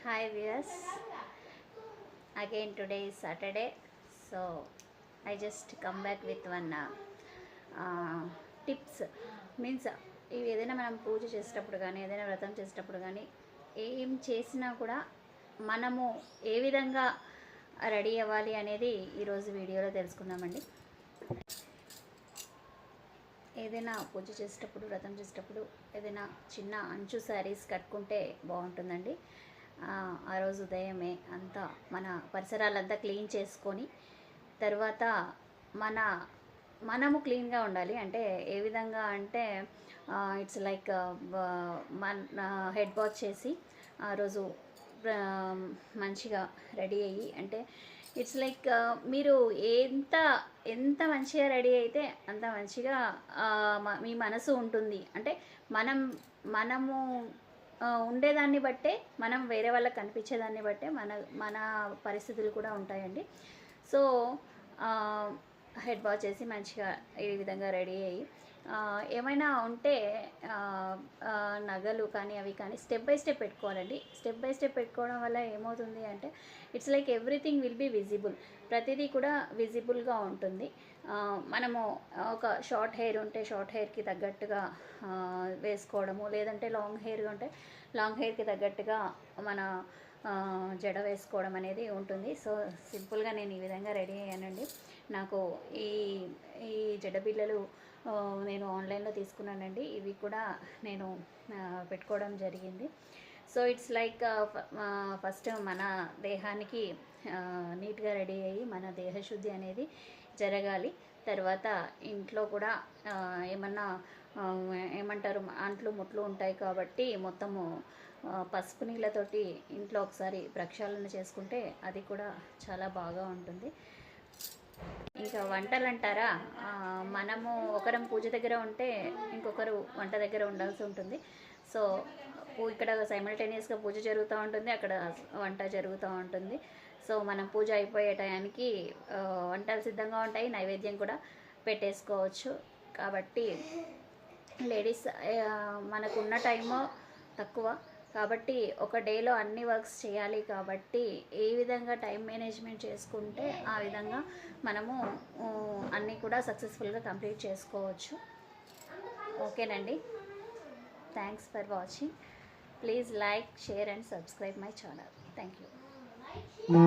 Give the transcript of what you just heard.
Hi viewers, again today is Saturday, so I just come back with one tips. Means ఇవి ఏదైనా మనం పూజ చేసేటప్పుడు కానీ ఏదైనా వ్రతం చేసేటప్పుడు కానీ ఏం చేసినా కూడా మనము ఏ విధంగా రెడీ అవ్వాలి అనేది ఈరోజు వీడియోలో తెలుసుకుందామండి. ఏదైనా పూజ చేసేటప్పుడు వ్రతం చేసేటప్పుడు ఏదైనా చిన్న అంచు శారీస్ కట్టుకుంటే బాగుంటుందండి. ఆ రోజు ఉదయమే అంతా మన పరిసరాలంతా క్లీన్ చేసుకొని తర్వాత మనము క్లీన్గా ఉండాలి. అంటే ఏ విధంగా అంటే ఇట్స్ లైక్ మన హెడ్ బాత్ చేసి ఆ రోజు మంచిగా రెడీ అయ్యి, అంటే ఇట్స్ లైక్ మీరు ఎంత ఎంత మంచిగా రెడీ అయితే అంత మంచిగా మీ మనసు ఉంటుంది. అంటే మనము ఉండేదాన్ని బట్టే, మనం వేరే వాళ్ళకి కనిపించేదాన్ని బట్టే మన మన పరిస్థితులు కూడా ఉంటాయండి. సో హెడ్ వాష్ చేసి మంచిగా ఈ విధంగా రెడీ అయ్యి ఏమైనా ఉంటే నగలు కానీ అవి కానీ స్టెప్ బై స్టెప్ పెట్టుకోవాలండి. స్టెప్ బై స్టెప్ పెట్టుకోవడం వల్ల ఏమవుతుంది అంటే it's like everything will be visible. ప్రతిదీ కూడా విజిబుల్గా ఉంటుంది. మనము ఒక షార్ట్ హెయిర్ ఉంటే షార్ట్ హెయిర్కి తగ్గట్టుగా వేసుకోవడము, లేదంటే లాంగ్ హెయిర్ ఉంటే లాంగ్ హెయిర్కి తగ్గట్టుగా మన జడ వేసుకోవడం అనేది ఉంటుంది. సో సింపుల్గా నేను ఈ విధంగా రెడీ అయ్యానండి. నాకు ఈ ఈ జడ బిళ్ళలు నేను ఆన్లైన్లో తీసుకున్నానండి. ఇవి కూడా నేను పెట్టుకోవడం జరిగింది. సో ఇట్స్ లైక్ ఫస్ట్ మన దేహానికి నీట్గా రెడీ అయ్యి మన దేహశుద్ధి అనేది జరగాలి. తర్వాత ఇంట్లో కూడా ఏమంటారు, అంట్లు ముట్లు ఉంటాయి కాబట్టి మొత్తము పసుపు నీళ్ళతోటి ఇంట్లో ఒకసారి ప్రక్షాళన చేసుకుంటే అది కూడా చాలా బాగా ఉంటుంది. ఇంకా వంటలు అంటారా, మనము ఒకరం పూజ దగ్గర ఉంటే ఇంకొకరు వంట దగ్గర ఉండాల్సి ఉంటుంది. సో ఇక్కడ సైమల్టేనియస్గా పూజ జరుగుతూ ఉంటుంది, అక్కడ వంట జరుగుతూ ఉంటుంది. సో మనం పూజ అయిపోయే టయానికి వంటలు సిద్ధంగా ఉంటాయి, నైవేద్యం కూడా పెట్టేసుకోవచ్చు. కాబట్టి లేడీస్ మనకున్న టైము తక్కువ కాబట్టి ఒక డేలో అన్ని వర్క్స్ చేయాలి. కాబట్టి ఏ విధంగా టైం మేనేజ్మెంట్ చేసుకుంటే ఆ విధంగా మనము అన్నీ కూడా సక్సెస్ఫుల్గా కంప్లీట్ చేసుకోవచ్చు. ఓకేనండి, thanks for watching. Please like, share and subscribe my channel. Thank you.